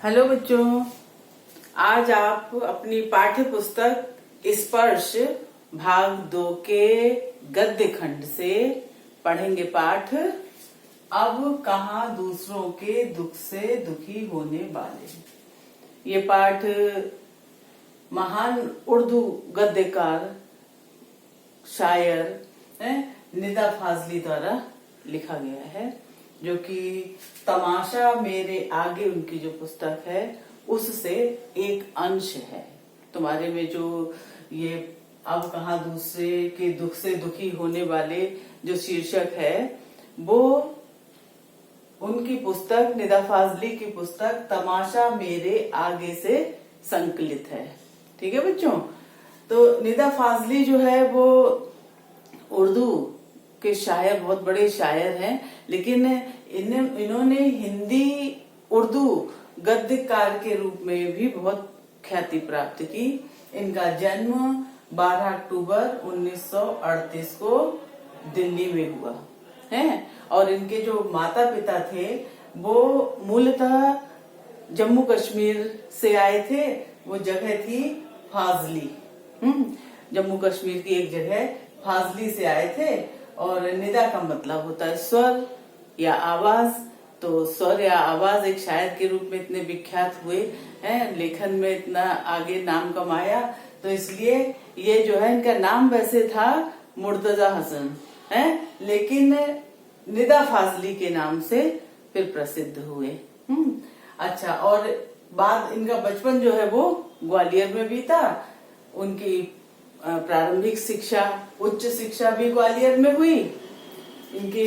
Hello बच्चों, आज आप अपनी पाठ्य पुस्तक स्पर्श भाग 2 के गद्य खंड से पढ़ेंगे पाठ अब कहाँ दूसरों के दुख से दुखी होने वाले। ये पाठ महान उर्दू गद्यकार शायर निदा फाजली द्वारा लिखा गया है, जो कि तमाशा मेरे आगे उनकी जो पुस्तक है उससे एक अंश है। तुम्हारे में जो ये अब कहाँ दूसरे के दुख से दुखी होने वाले जो शीर्षक है वो उनकी पुस्तक निदा फाजली की पुस्तक तमाशा मेरे आगे से संकलित है। ठीक है बच्चों, तो निदा फाजली जो है वो उर्दू के शायर, बहुत बड़े शायर हैं, लेकिन इन्होंने हिंदी उर्दू गद्यकार के रूप में भी बहुत ख्याति प्राप्त की। इनका जन्म 12 अक्टूबर 1938 को दिल्ली में हुआ है और इनके जो माता पिता थे वो मूलतः जम्मू कश्मीर से आए थे। वो जगह थी फाजली, जम्मू कश्मीर की एक जगह फाजली से आए थे। और निदा का मतलब होता है स्वर या आवाज, तो स्वर या आवाज एक शायर के रूप में इतने विख्यात हुए हैं, लेखन में इतना आगे नाम कमाया, तो इसलिए ये जो है इनका नाम वैसे था मुर्तजा हसन है, लेकिन निदा फाजली के नाम से फिर प्रसिद्ध हुए। अच्छा, और बाद इनका बचपन जो है वो ग्वालियर में बीता। उनकी प्रारंभिक शिक्षा, उच्च शिक्षा भी ग्वालियर में हुई। इनकी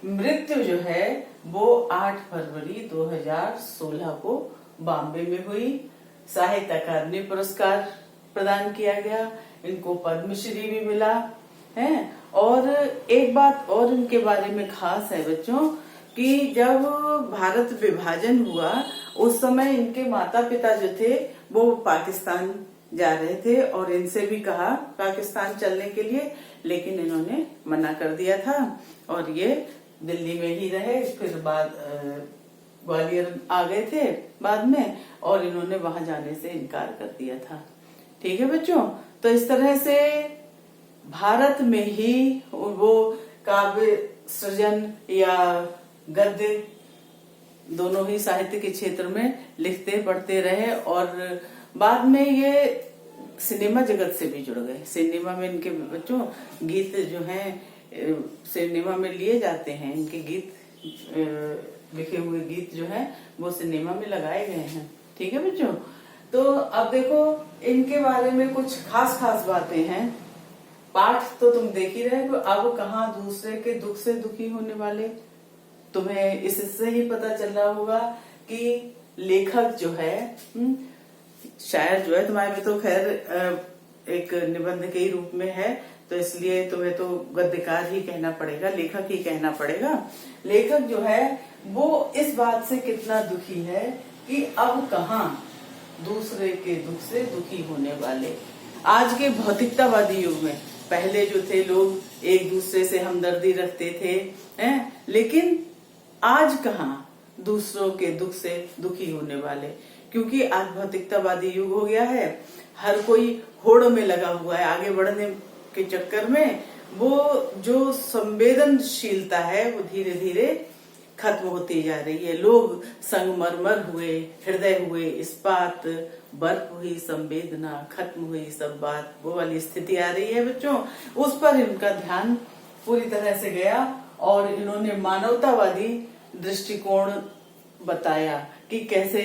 मृत्यु जो है वो 8 फरवरी 2016 को बॉम्बे में हुई। साहित्य अकादमी पुरस्कार प्रदान किया गया, इनको पद्मश्री भी मिला है। और एक बात और इनके बारे में खास है बच्चों कि जब भारत विभाजन हुआ उस समय इनके माता पिता जो थे वो पाकिस्तान जा रहे थे और इनसे भी कहा पाकिस्तान चलने के लिए, लेकिन इन्होंने मना कर दिया था और ये दिल्ली में ही रहे। फिर बाद ग्वालियर आ गए थे बाद में और इन्होंने वहां जाने से इनकार कर दिया था। ठीक है बच्चों, तो इस तरह से भारत में ही वो काव्य सृजन या गद्य दोनों ही साहित्य के क्षेत्र में लिखते पढ़ते रहे और बाद में ये सिनेमा जगत से भी जुड़ गए। सिनेमा में इनके बच्चों गीत जो हैं सिनेमा में लिए जाते हैं, इनके गीत लिखे हुए गीत जो हैं वो सिनेमा में लगाए गए हैं। ठीक है बच्चों, तो अब देखो इनके बारे में कुछ खास बातें हैं। पाठ तो तुम देख ही रहे हो, अब कहाँ दूसरे के दुख से दुखी होने वाले। तुम्हें इससे ही पता चल रहा होगा कि लेखक जो है शायर जो है, तुम्हारे में तो खैर एक निबंध के ही रूप में है, तो इसलिए तुम्हें तो गद्यकार ही कहना पड़ेगा, लेखक ही कहना पड़ेगा। लेखक जो है वो इस बात से कितना दुखी है कि अब कहाँ दूसरे के दुख से दुखी होने वाले। आज के भौतिकतावादी युग में पहले जो थे लोग एक दूसरे से हमदर्दी रखते थे हैं, लेकिन आज कहाँ दूसरों के दुख से दुखी होने वाले, क्योंकि आज भौतिकतावादी युग हो गया है। हर कोई होड़ में लगा हुआ है, आगे बढ़ने के चक्कर में वो जो संवेदनशीलता है वो धीरे धीरे खत्म होती जा रही है। लोग संगमरमर हुए, हृदय हुए इस्पात, बर्फ हुई संवेदना, खत्म हुई सब बात, वो वाली स्थिति आ रही है बच्चों। उस पर इनका ध्यान पूरी तरह से गया और इन्होंने मानवतावादी दृष्टिकोण बताया कि कैसे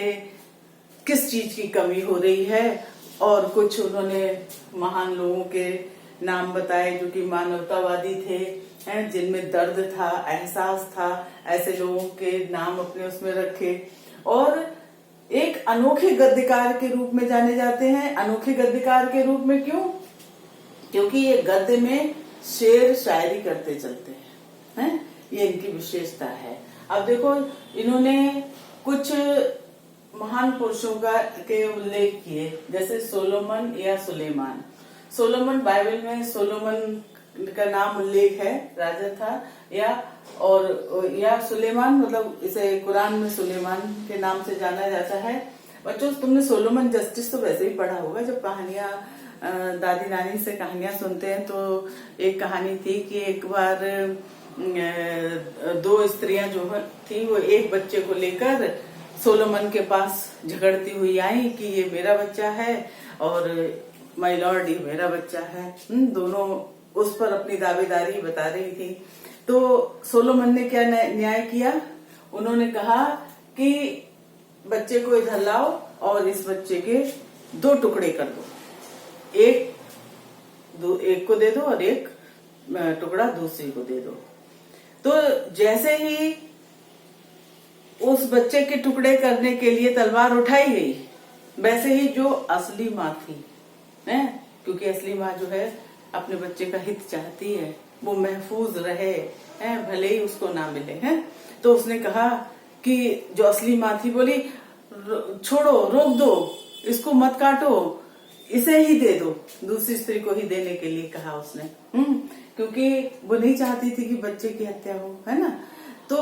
किस चीज की कमी हो रही है, और कुछ उन्होंने महान लोगों के नाम बताए जो कि मानवतावादी थे, हैं जिनमें दर्द था, एहसास था, ऐसे लोगों के नाम अपने उसमें रखे और एक अनोखे गद्यकार के रूप में जाने जाते हैं। अनोखे गद्यकार के रूप में क्यों? क्योंकि ये गद्य में शेर शायरी करते चलते हैं, ये इनकी विशेषता है। अब देखो इन्होंने कुछ महान पुरुषों के उल्लेख किए, जैसे सोलोमन या सुलेमान। सोलोमन, बाइबल में सोलोमन का नाम उल्लेख है, राजा था, या सुलेमान मतलब इसे कुरान में सुलेमान के नाम से जाना जाता है। बच्चों तुमने सोलोमन जस्टिस तो वैसे ही पढ़ा होगा, जब कहानियां दादी नानी से कहानियां सुनते हैं तो एक कहानी थी कि एक बार दो स्त्रियां जो थी वो एक बच्चे को लेकर सोलोमन के पास झगड़ती हुई आई कि ये मेरा बच्चा है और माय लॉर्ड ये मेरा बच्चा है। दोनों उस पर अपनी दावेदारी बता रही थी। तो सोलोमन ने क्या न्याय किया, उन्होंने कहा कि बच्चे को इधर लाओ और इस बच्चे के 2 टुकड़े कर दो, एक को दे दो और एक टुकड़ा दूसरी को दे दो। तो जैसे ही उस बच्चे के टुकड़े करने के लिए तलवार उठाई गई, वैसे ही जो असली माँ थी, है, क्योंकि असली माँ जो है अपने बच्चे का हित चाहती है, वो महफूज रहे, है, भले ही उसको ना मिले, है, तो उसने कहा कि जो असली माँ थी बोली छोड़ो, रोक दो, इसको मत काटो, इसे ही दे दो, दूसरी स्त्री को ही देने के लिए कहा उसने। क्योंकि वो नहीं चाहती थी कि बच्चे की हत्या हो, है ना। तो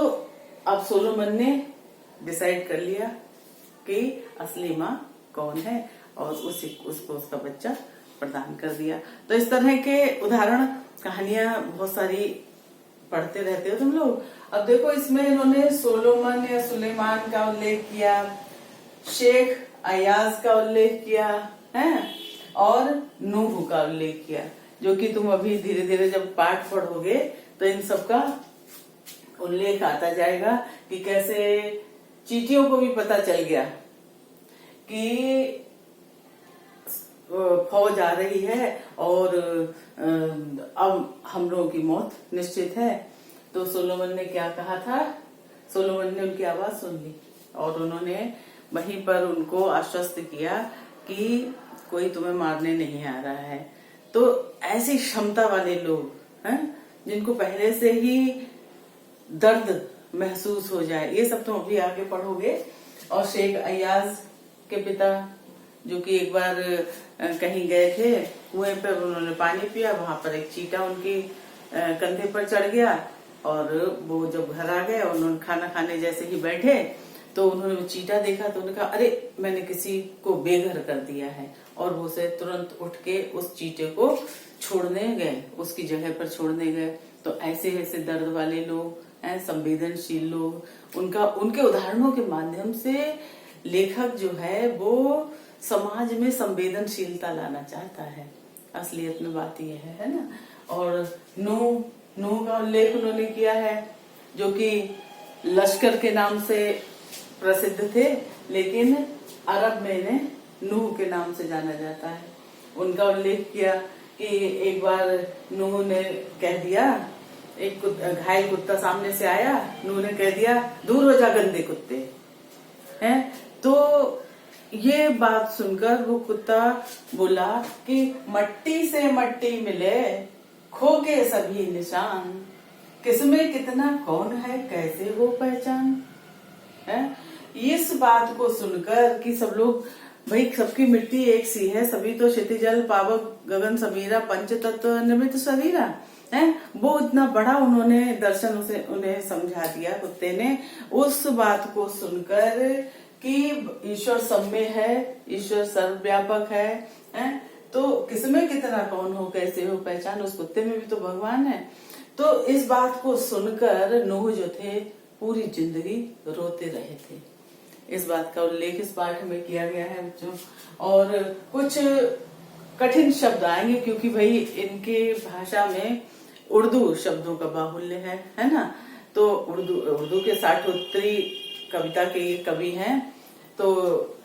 अब सोलोमन ने डिसाइड कर लिया कि असली माँ कौन है और उसको उसका बच्चा प्रदान कर दिया। तो इस तरह के उदाहरण कहानियां बहुत सारी पढ़ते रहते हो तुम लोग। अब देखो इसमें इन्होंने सोलोमन या सुलेमान का उल्लेख किया, शेख अयाज का उल्लेख किया है और नूह का उल्लेख किया, जो कि तुम अभी धीरे धीरे जब पाठ पढ़ोगे तो इन सब का उल्लेख आता जाएगा कि कैसे चींटियों को भी पता चल गया कि फौज आ रही है और अब हम लोगों की मौत निश्चित है। तो सोलोमन ने क्या कहा था, सोलोमन ने उनकी आवाज सुन ली और उन्होंने वहीं पर उनको आश्वस्त किया कि कोई तुम्हें मारने नहीं आ रहा है। तो ऐसी क्षमता वाले लोग हैं जिनको पहले से ही दर्द महसूस हो जाए, ये सब तुम अभी आगे पढ़ोगे। और शेख अयाज के पिता जो कि एक बार कहीं गए थे, कुएं पर उन्होंने पानी पिया, वहां पर एक चींटा उनके कंधे पर चढ़ गया और वो जब घर आ गए, उन्होंने खाना खाने जैसे ही बैठे तो उन्होंने वो चींटा देखा तो उन्होंने कहा अरे मैंने किसी को बेघर कर दिया है, और वो से तुरंत उठ के उस चींटे को छोड़ने गए, उसकी जगह पर छोड़ने गए। तो ऐसे ऐसे दर्द वाले लोग, संवेदनशील लोग, उनके उदाहरणों के माध्यम से लेखक जो है वो समाज में संवेदनशीलता लाना चाहता है। असलियत में बात यह है ना। और नूह का उल्लेख उन्होंने किया है, जो कि लश्कर के नाम से प्रसिद्ध थे, लेकिन अरब में इन्हें नूह के नाम से जाना जाता है। उनका उल्लेख किया कि एक बार नूह ने कह दिया, एक घायल कुत्ता सामने से आया, नूह ने कह दिया दूर हो जा गंदे कुत्ते, हैं। तो ये बात सुनकर वो कुत्ता बोला कि मट्टी से मट्टी मिले, खो के सभी निशान, किसमें कितना कौन है कैसे हो पहचान, है। इस बात को सुनकर कि सब लोग भाई सबकी मिट्टी एक सी है, सभी तो क्षितिजल पावक गगन समीरा पंच तत्व निर्मित शरीरा है, वो इतना बड़ा उन्होंने दर्शन उन्हें समझा दिया कुत्ते ने। उस बात को सुनकर कि ईश्वर सब में है, ईश्वर सर्वव्यापक है, तो किसमें कितना कौन हो कैसे हो पहचान, उस कुत्ते में भी तो भगवान है। तो इस बात को सुनकर नूह जो थे पूरी जिंदगी रोते रहे थे। इस बात का उल्लेख इस पाठ में किया गया है बच्चों। और कुछ कठिन शब्द आएंगे क्योंकि भाई इनके भाषा में उर्दू शब्दों का बाहुल्य है ना। तो उर्दू के 60 उत्तरी कविता के ये कवि हैं, तो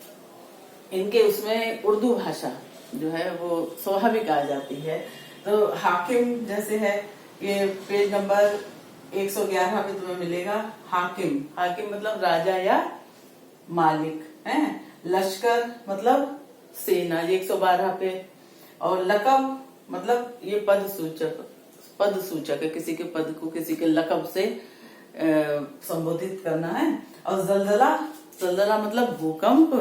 इनके उसमें उर्दू भाषा जो है वो स्वाभाविक आ जाती है। तो हाकिम जैसे है, ये पेज नंबर 111 पे तुम्हें मिलेगा। हाकिम, हाकिम मतलब राजा या मालिक है। लश्कर मतलब सेना, ये 112 पे। और लकब मतलब ये पद सूचक है, किसी के पद को किसी के लकब से संबोधित करना है। और जलजला मतलब भूकंप,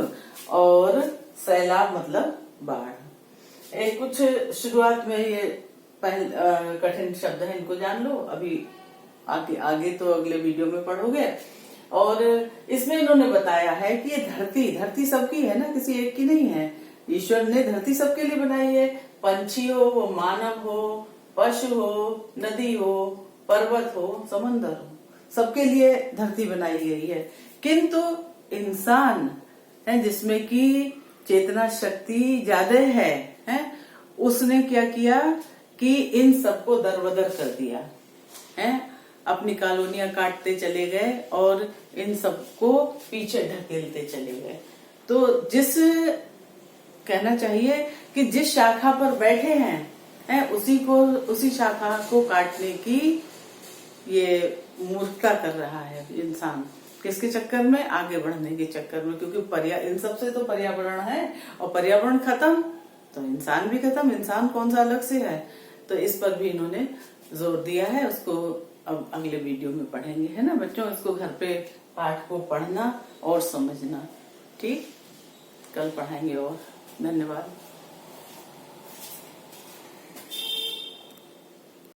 और सैलाब मतलब बाढ़। एक कुछ शुरुआत में ये कठिन शब्द है, इनको जान लो। अभी आगे तो अगले वीडियो में पढ़ोगे। और इसमें इन्होंने बताया है कि ये धरती सबकी है ना, किसी एक की नहीं है। ईश्वर ने धरती सबके लिए बनाई है। पंछी हो, वो मानव हो, पशु हो, नदी हो, पर्वत हो, समंदर हो, सबके लिए धरती बनाई गई है। किंतु इंसान है जिसमें कि चेतना शक्ति ज्यादा है, उसने क्या किया कि इन सबको दरबदर कर दिया है, अपनी कॉलोनियां काटते चले गए और इन सबको पीछे ढकेलते चले गए। तो कहना चाहिए कि जिस शाखा पर बैठे हैं उसी शाखा को काटने की ये मूर्खता कर रहा है इंसान। किसके चक्कर में? आगे बढ़ने के चक्कर में, क्योंकि इन सबसे तो पर्यावरण है, और पर्यावरण खत्म तो इंसान भी खत्म। इंसान कौन सा अलग से है? तो इस पर भी इन्होंने जोर दिया है। उसको अब अगले वीडियो में पढ़ेंगे, है ना बच्चों। इसको घर पे पाठ को पढ़ना और समझना, ठीक? कल पढ़ाएंगे और। धन्यवाद।